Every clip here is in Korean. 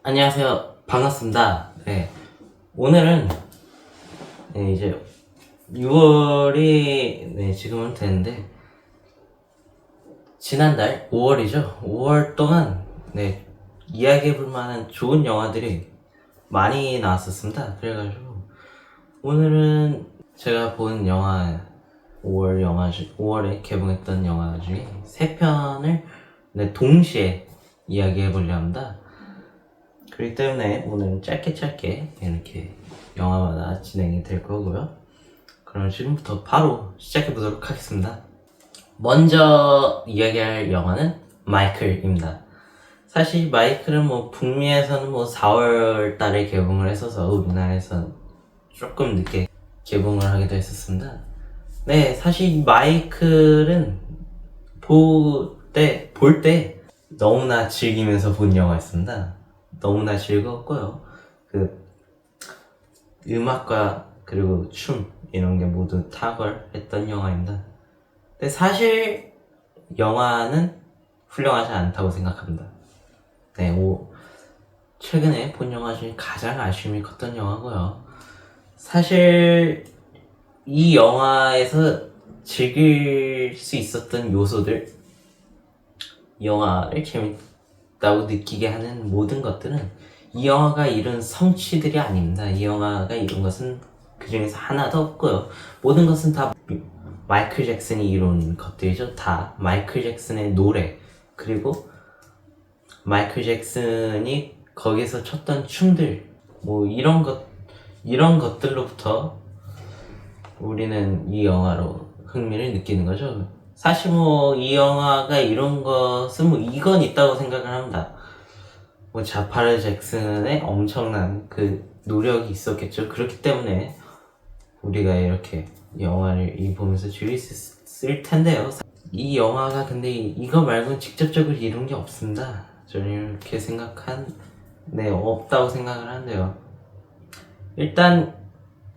안녕하세요. 반갑습니다. 네. 오늘은 이제 6월이 지금은 됐는데 지난달 5월이죠. 5월 동안 이야기해볼 만한 좋은 영화들이 많이 나왔었습니다. 그래가지고 오늘은 제가 본 영화 5월에 개봉했던 영화 중에 3편을 동시에 이야기해보려 합니다. 그렇기 때문에 오늘 짧게 이렇게 영화마다 진행이 될 거고요. 그럼 지금부터 바로 시작해 보도록 하겠습니다. 먼저 이야기할 영화는 마이클입니다. 사실 마이클은 북미에서는 4월 달에 개봉을 했어서 우리나라에서는 조금 늦게 개봉을 하기도 했었습니다. 네, 사실 마이클은 볼 때 너무나 즐기면서 본 영화였습니다. 너무나 즐거웠고요. 그 음악과 그리고 춤 이런 게 모두 탁월했던 영화입니다. 근데 사실 영화는 훌륭하지 않다고 생각합니다. 최근에 본 영화 중에 가장 아쉬움이 컸던 영화고요. 사실 이 영화에서 즐길 수 있었던 요소들, 영화를 재밌다고 느끼게 하는 모든 것들은 이 영화가 이룬 성취들이 아닙니다. 이 영화가 이룬 것은 그 중에서 하나도 없고요. 모든 것은 다 마이클 잭슨이 이룬 것들이죠. 다 마이클 잭슨의 노래, 그리고 마이클 잭슨이 거기서 췄던 춤들, 이런 것들로부터 우리는 이 영화로 흥미를 느끼는 거죠. 사실 이 영화가 이런 것은 이건 있다고 생각을 합니다. 자파르 잭슨의 엄청난 그 노력이 있었겠죠. 그렇기 때문에 우리가 이렇게 영화를 보면서 즐길 수 있을 텐데요. 이 영화가 근데 이거 말고는 직접적으로 이룬 게 없습니다. 저는 이렇게 없다고 생각을 하는데요. 일단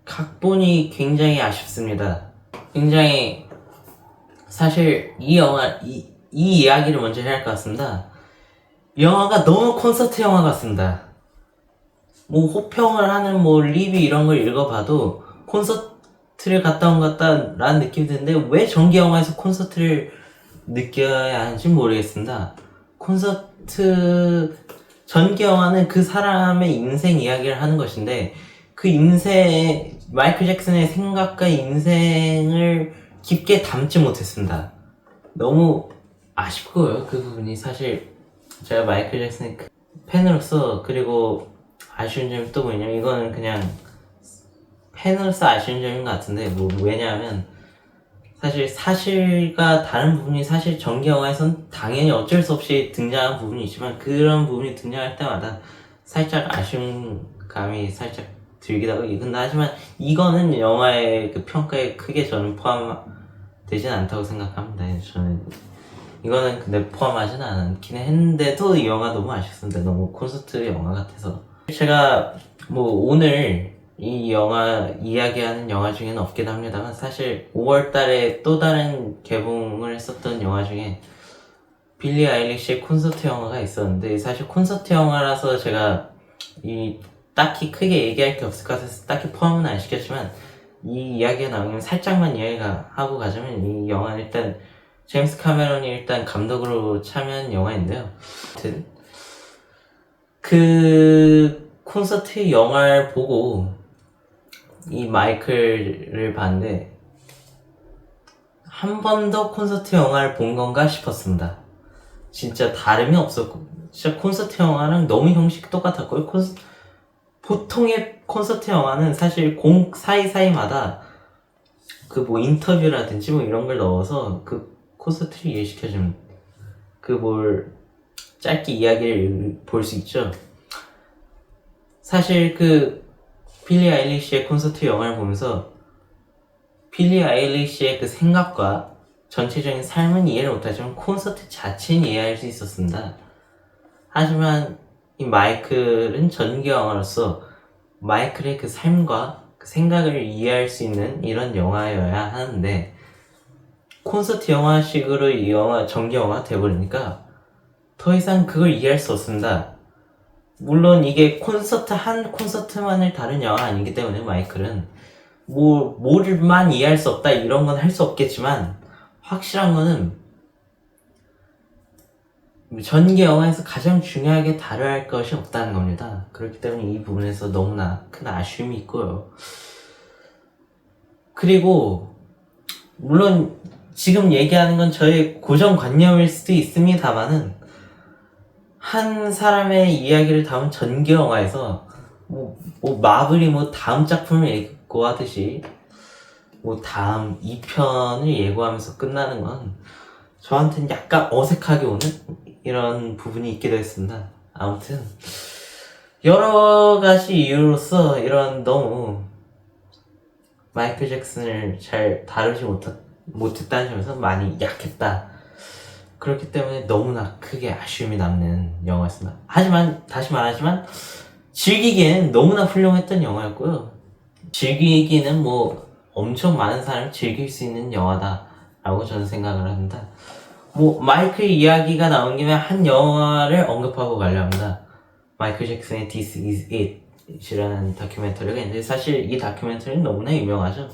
각본이 굉장히 아쉽습니다. 굉장히 사실 이 이야기를 먼저 해야 할 것 같습니다. 이 영화가 너무 콘서트 영화 같습니다. 호평을 하는 리뷰 이런 걸 읽어봐도 콘서트를 갔다 온 것 같다라는 느낌이 드는데 왜 전기 영화에서 콘서트를 느껴야 하는지 모르겠습니다. 전기 영화는 그 사람의 인생 이야기를 하는 것인데 그 마이클 잭슨의 생각과 인생을 깊게 담지 못했습니다. 너무 아쉽고요. 그 부분이 사실 제가 마이클 잭슨의 팬으로서, 그리고 아쉬운 점이 또 뭐냐면 이거는 그냥 팬으로서 아쉬운 점인 것 같은데 왜냐하면 사실 사실과 다른 부분이 사실 전기 영화에선 당연히 어쩔 수 없이 등장한 부분이 있지만 그런 부분이 등장할 때마다 살짝 아쉬운 감이 살짝 들기도 하고 하지만 이거는 영화의 그 평가에 크게 저는 포함되진 않다고 생각합니다. 저는 이거는 근데 포함하지는 않긴 했는데도 이 영화 너무 아쉽습니다. 너무 콘서트 영화 같아서. 제가 오늘 이 영화 이야기하는 영화 중에는 없긴 합니다만 사실 5월달에 또 다른 개봉을 했었던 영화 중에 빌리 아일리시의 콘서트 영화가 있었는데 사실 콘서트 영화라서 제가 딱히 크게 얘기할 게 없을 것 같아서 딱히 포함은 안 시켰지만 이 이야기가 나오면 살짝만 이야기가 하고 가자면 이 영화는 일단 제임스 카메론이 일단 감독으로 참여한 영화인데요. 아무튼 그 콘서트 영화를 보고 이 마이클을 봤는데 한 번 더 콘서트 영화를 본 건가 싶었습니다. 진짜 다름이 없었고 진짜 콘서트 영화랑 너무 형식이 똑같았고요. 보통의 콘서트 영화는 사실 곡 사이사이마다 인터뷰라든지 이런 걸 넣어서 그 콘서트를 이해시켜주는 짧게 이야기를 볼 수 있죠. 사실 빌리 아일리시의 콘서트 영화를 보면서 빌리 아일리시의 그 생각과 전체적인 삶은 이해를 못하지만 콘서트 자체는 이해할 수 있었습니다. 하지만 이 마이클은 전기 영화로서 마이클의 그 삶과 그 생각을 이해할 수 있는 이런 영화여야 하는데 콘서트 영화식으로 이 전기 영화가 돼버리니까 더 이상 그걸 이해할 수 없습니다. 물론 이게 한 콘서트만을 다룬 영화 아니기 때문에 마이클은 뭐를만 이해할 수 없다 이런 건 할 수 없겠지만 확실한 거는 전개 영화에서 가장 중요하게 다뤄야 할 것이 없다는 겁니다. 그렇기 때문에 이 부분에서 너무나 큰 아쉬움이 있고요. 그리고 물론 지금 얘기하는 건 저의 고정관념일 수도 있습니다만은 한 사람의 이야기를 담은 전개 영화에서 마블이 다음 작품을 예고하듯이 다음 2편을 예고하면서 끝나는 건 저한테는 약간 어색하게 오는 이런 부분이 있기도 했습니다. 아무튼 여러 가지 이유로서 이런 너무 마이클 잭슨을 잘 다루지 못했다는 점에서 많이 약했다. 그렇기 때문에 너무나 크게 아쉬움이 남는 영화였습니다. 하지만 다시 말하지만 즐기기에는 너무나 훌륭했던 영화였고요. 즐기기는 엄청 많은 사람이 즐길 수 있는 영화다라고 저는 생각을 합니다. 마이클 이야기가 나온 김에 한 영화를 언급하고 가려 합니다. 마이클 잭슨의 This Is It 이라는 다큐멘터리가 있는데 사실 이 다큐멘터리는 너무나 유명하죠.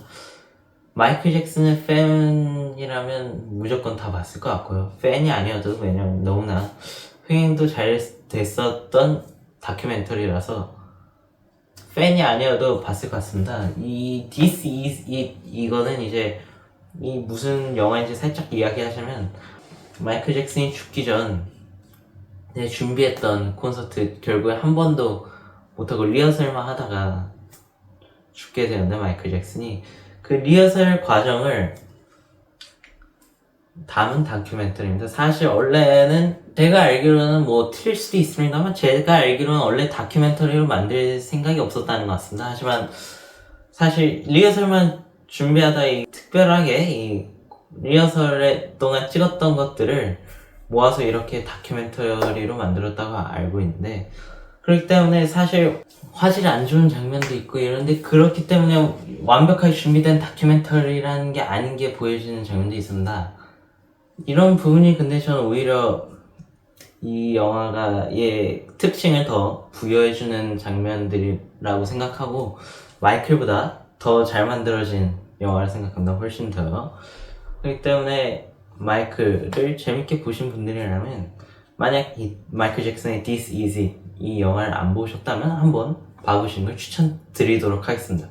마이클 잭슨의 팬이라면 무조건 다 봤을 것 같고요. 팬이 아니어도 왜냐면 너무나 흥행도 잘 됐었던 다큐멘터리라서 팬이 아니어도 봤을 것 같습니다. 이 This Is It 이거는 이제 이 무슨 영화인지 살짝 이야기하자면 마이클 잭슨이 죽기 전에 준비했던 콘서트 결국에 한 번도 못하고 리허설만 하다가 죽게 되는데 마이클 잭슨이 그 리허설 과정을 담은 다큐멘터리입니다. 사실 원래는 제가 알기로는 틀릴 수도 있습니다만 제가 알기로는 원래 다큐멘터리로 만들 생각이 없었다는 것 같습니다. 하지만 사실 리허설만 준비하다 특별하게 이 리허설 동안 찍었던 것들을 모아서 이렇게 다큐멘터리로 만들었다고 알고 있는데 그렇기 때문에 사실 화질이 안 좋은 장면도 있고 이런데 그렇기 때문에 완벽하게 준비된 다큐멘터리라는 게 아닌 게 보여지는 장면도 있습니다. 이런 부분이 근데 저는 오히려 이 영화가의 특징을 더 부여해주는 장면들이라고 생각하고 마이클보다 더 잘 만들어진 영화를 생각합니다. 훨씬 더요. 그렇기 때문에 마이클을 재밌게 보신 분들이라면 만약 이 마이클 잭슨의 This Is It 이 영화를 안 보셨다면 한번 봐보시는 걸 추천드리도록 하겠습니다.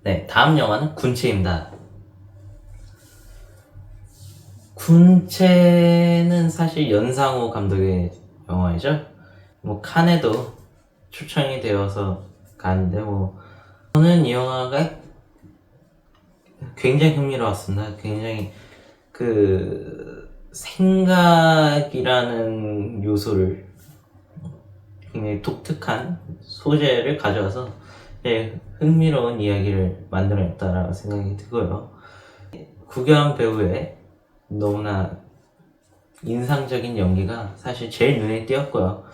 네, 다음 영화는 군체입니다. 군체는 사실 연상호 감독의 영화이죠. 칸에도 초청이 되어서 가는데 저는 이 영화가 굉장히 흥미로웠습니다. 굉장히 생각이라는 요소를 굉장히 독특한 소재를 가져와서 흥미로운 이야기를 만들어냈다라고 생각이 들고요. 구교환 배우의 너무나 인상적인 연기가 사실 제일 눈에 띄었고요.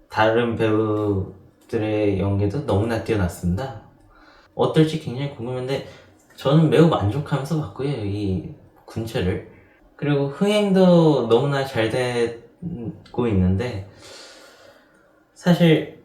다른 배우들의 연기도 너무나 뛰어났습니다. 어떨지 굉장히 궁금한데 저는 매우 만족하면서 봤고요. 이 군체를. 그리고 흥행도 너무나 잘 되고 있는데 사실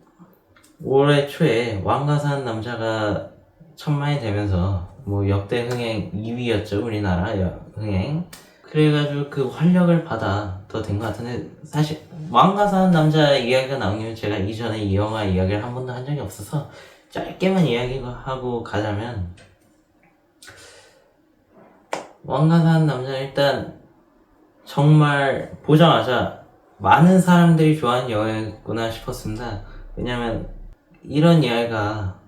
올해 초에 왕가 사는 남자가 천만이 되면서 역대 흥행 2위였죠. 우리나라 흥행. 그래가지고 그 활력을 받아 더 된 것 같은데 사실 왕가 사는 남자 이야기가 나온 김에 제가 이전에 이 영화 이야기를 한 번도 한 적이 없어서 짧게만 이야기하고 가자면 왕가 사는 남자는 일단 정말 보자마자 많은 사람들이 좋아하는 영화였구나 싶었습니다. 왜냐면 이런 이야기가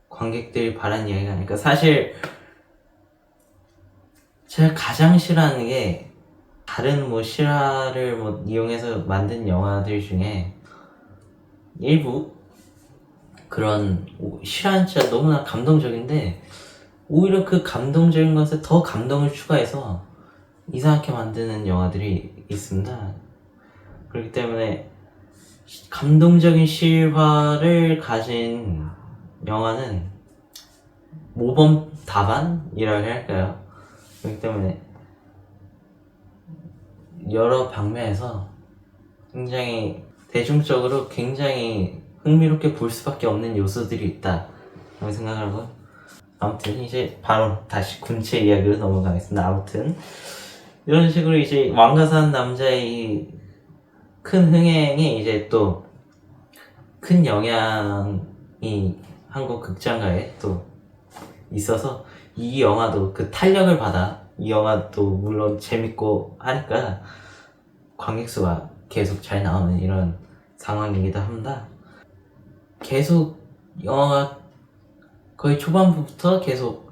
관객들이 바라는 이야기가 아닐까. 사실 제가 가장 싫어하는 게 다른 실화를 이용해서 만든 영화들 중에 일부 그런 실화는 진짜 너무나 감동적인데 오히려 그 감동적인 것에 더 감동을 추가해서 이상하게 만드는 영화들이 있습니다. 그렇기 때문에 감동적인 실화를 가진 영화는 모범 답안이라고 해야 할까요? 그렇기 때문에 여러 방면에서 굉장히 대중적으로 굉장히 흥미롭게 볼 수밖에 없는 요소들이 있다 라고 생각하고, 아무튼 이제 바로 다시 군체 이야기로 넘어가겠습니다. 아무튼 이런 식으로 이제 왕가 사는 남자의 큰 흥행에 이제 또 큰 영향이 한국 극장가에 또 있어서, 이 영화도 그 탄력을 받아 이 영화도 물론 재밌고 하니까 관객 수가 계속 잘 나오는 이런 상황이기도 합니다. 계속 영화가 거의 초반부부터 계속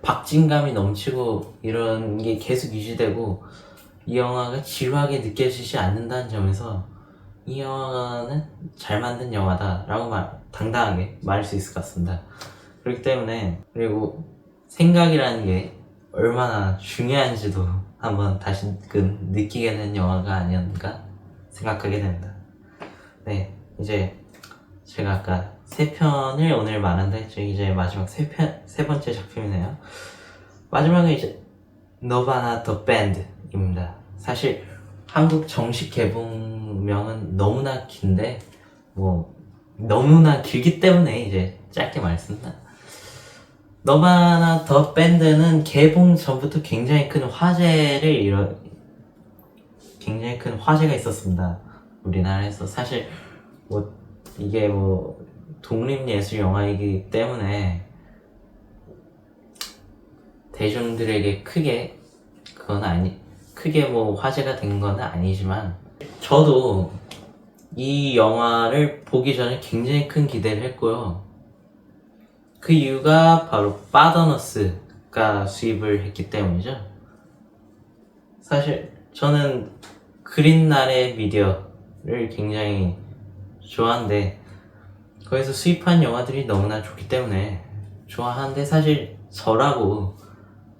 박진감이 넘치고 이런 게 계속 유지되고, 이 영화가 지루하게 느껴지지 않는다는 점에서 이 영화는 잘 만든 영화다 라고 당당하게 말할 수 있을 것 같습니다. 그렇기 때문에, 그리고 생각이라는 게 얼마나 중요한지도 한번 다시금 느끼게 된 영화가 아니었는가 생각하게 됩니다. 네, 이제 제가 아까 3편을 오늘 말한다 했죠. 이제 마지막 세 번째 작품이네요. 마지막은 이제 너바나 더 밴드입니다. 사실 한국 정식 개봉명은 너무나 긴데, 너무나 길기 때문에 이제 짧게 말했습니다. 너바나 더 밴드는 개봉 전부터 굉장히 큰 화제가 있었습니다. 우리나라에서. 사실 이게 독립예술 영화이기 때문에 대중들에게 크게 화제가 된 건 아니지만, 저도 이 영화를 보기 전에 굉장히 큰 기대를 했고요. 그 이유가 바로 파더너스가 수입을 했기 때문이죠. 사실 저는 그린날의 미디어를 굉장히 좋아하는데, 거기서 수입한 영화들이 너무나 좋기 때문에 좋아하는데, 사실 저라고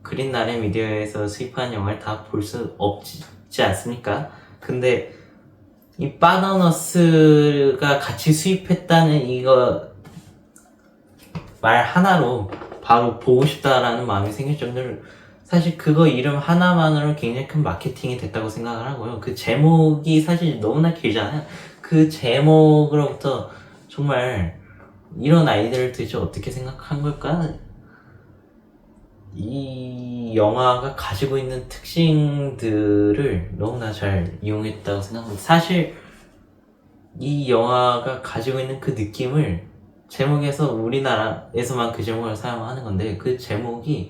그린날의 미디어에서 수입한 영화를 다 볼 수 없지 않습니까? 근데 이 파더너스가 같이 수입했다는 이거 말 하나로 바로 보고 싶다라는 마음이 생길 정도로, 사실 그거 이름 하나만으로 굉장히 큰 마케팅이 됐다고 생각을 하고요. 그 제목이 사실 너무나 길잖아요. 그 제목으로부터 정말 이런 아이디어를 도대체 어떻게 생각한 걸까? 이 영화가 가지고 있는 특징들을 너무나 잘 이용했다고 생각합니다. 사실 이 영화가 가지고 있는 그 느낌을 제목에서 우리나라에서만 그 제목을 사용하는 건데, 그 제목이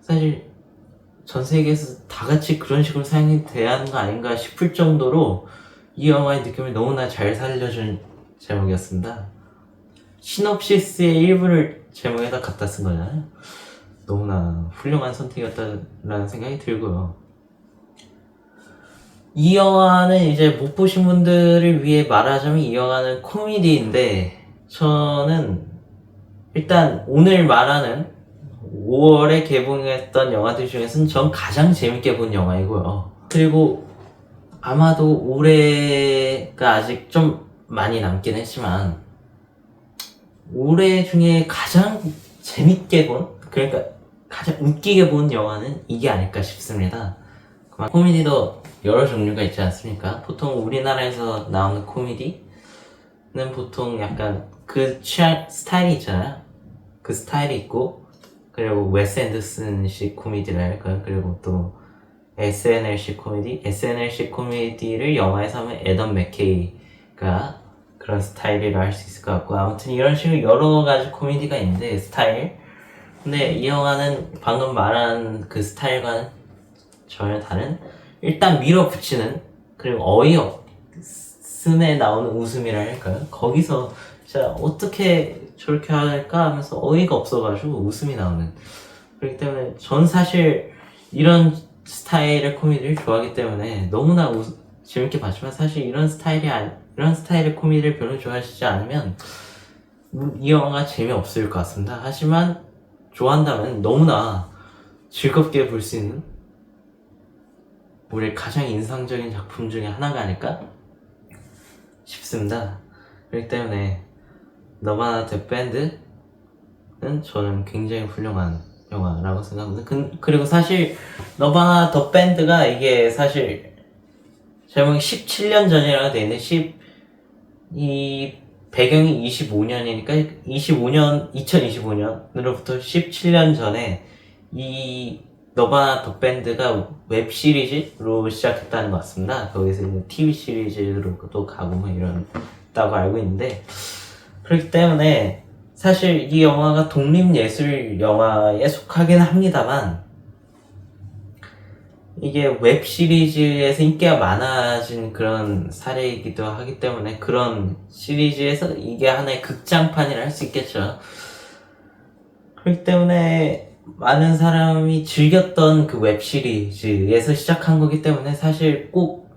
사실 전 세계에서 다 같이 그런 식으로 사용이 돼야 하는 거 아닌가 싶을 정도로 이 영화의 느낌을 너무나 잘 살려준 제목이었습니다. 시놉시스의 일부를 제목에다 갖다 쓴 거잖아요. 너무나 훌륭한 선택이었다라는 생각이 들고요. 이 영화는 이제 못 보신 분들을 위해 말하자면, 이 영화는 코미디인데, 저는 일단 오늘 말하는 5월에 개봉했던 영화들 중에서는 전 가장 재밌게 본 영화이고요. 그리고 아마도 올해가 아직 좀 많이 남긴 했지만, 올해 중에 가장 재밌게 그러니까 가장 웃기게 본 영화는 이게 아닐까 싶습니다. 코미디도 여러 종류가 있지 않습니까? 보통 우리나라에서 나오는 코미디는 보통 약간 그 스타일이 있잖아요. 그 스타일이 있고, 그리고 웨스 앤더슨식 코미디를 할까요? 그리고 또 SNL식 코미디를 영화에서 하면 애덤 맥케이가 그런 스타일이라 할 수 있을 것 같고, 아무튼 이런 식으로 여러 가지 코미디가 있는데, 스타일. 근데 이 영화는 방금 말한 그 스타일과는 전혀 다른, 일단 밀어붙이는, 그리고 어이없음에 나오는 웃음이라 할까요? 거기서 진짜 어떻게 저렇게 할까 하면서 어이가 없어가지고 웃음이 나오는. 그렇기 때문에 전 사실 이런 스타일의 코미디를 좋아하기 때문에 너무나 재밌게 봤지만, 사실 이런 스타일의 코미디를 별로 좋아하시지 않으면 이 영화가 재미없을 것 같습니다. 하지만 좋아한다면 너무나 즐겁게 볼 수 있는 우리의 가장 인상적인 작품 중에 하나가 아닐까 싶습니다. 그렇기 때문에 너바나 더 밴드는 저는 굉장히 훌륭한 영화라고 생각합니다. 그리고 사실 너바나 더 밴드가 이게 사실 제목이 17년 전이라고 돼 있는데, 이 배경이 25년이니까 2025년으로부터 17년 전에 이 너바나 더 밴드가 웹 시리즈로 시작했다는 것 같습니다. 거기서 TV 시리즈로도 가고 뭐 이런다고 알고 있는데, 그렇기 때문에 사실 이 영화가 독립예술 영화에 속하긴 합니다만, 이게 웹 시리즈에서 인기가 많아진 그런 사례이기도 하기 때문에 그런 시리즈에서 이게 하나의 극장판이라 할 수 있겠죠. 그렇기 때문에 많은 사람이 즐겼던 그 웹 시리즈에서 시작한 거기 때문에 사실 꼭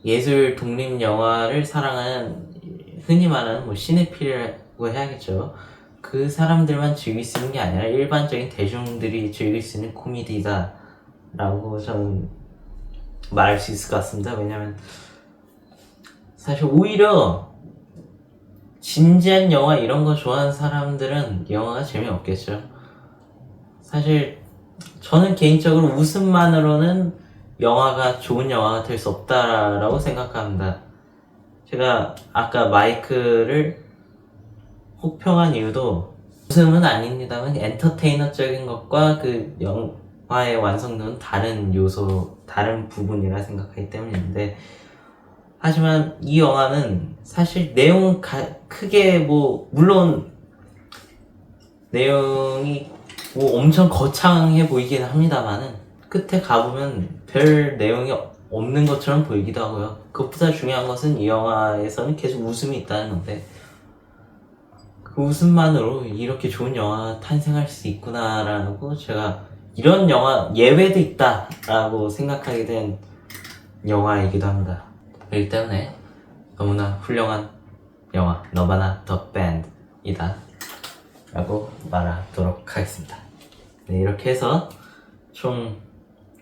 예술 독립 영화를 사랑하는 흔히 말하는 뭐 시네필이라고 해야겠죠. 그 사람들만 즐길 수 있는 게 아니라 일반적인 대중들이 즐길 수 있는 코미디다 라고 저는 말할 수 있을 것 같습니다. 왜냐면 사실 오히려 진지한 영화 이런 거 좋아하는 사람들은 영화가 재미없겠죠. 사실 저는 개인적으로 웃음만으로는 영화가 좋은 영화가 될 수 없다라고 생각합니다. 제가 아까 마이크를 혹평한 이유도 웃음은 아닙니다만 엔터테이너적인 것과 그 영화의 완성도는 다른 요소, 다른 부분이라 생각하기 때문인데, 하지만 이 영화는 사실 내용 크게 물론 내용이 엄청 거창해 보이긴 합니다만은 끝에 가보면 별 내용이 없는 것처럼 보이기도 하고요. 그것보다 중요한 것은 이 영화에서는 계속 웃음이 있다는 건데, 그 웃음만으로 이렇게 좋은 영화가 탄생할 수 있구나라고 제가 이런 영화 예외도 있다라고 생각하게 된 영화이기도 합니다. 그렇기 때문에 너무나 훌륭한 영화 너바나 더 밴드이다 라고 말하도록 하겠습니다. 네, 이렇게 해서 총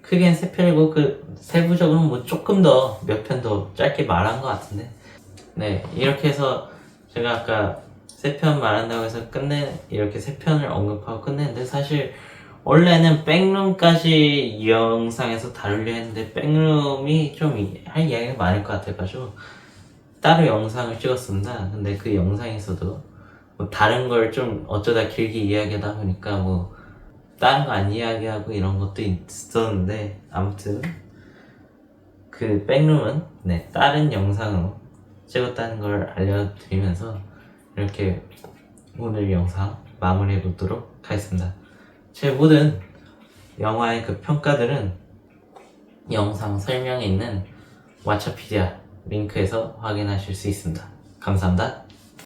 크게는 3편이고 그 세부적으로는 조금 더 몇 편 더 짧게 말한 것 같은데, 네, 이렇게 해서 제가 아까 3편 말한다고 해서 이렇게 3편을 언급하고 끝냈는데, 사실 원래는 백룸까지 이 영상에서 다루려 했는데 백룸이 좀 할 이야기가 많을 것 같아가지고 따로 영상을 찍었습니다. 근데 그 영상에서도 다른 걸 좀 어쩌다 길게 이야기하다 보니까 다른 거 안 이야기하고 이런 것도 있었는데, 아무튼 그 백룸은 다른 영상으로 찍었다는 걸 알려드리면서 이렇게 오늘 영상 마무리해 보도록 하겠습니다. 제 모든 영화의 그 평가들은 영상 설명에 있는 왓챠피디아 링크에서 확인하실 수 있습니다. 감사합니다.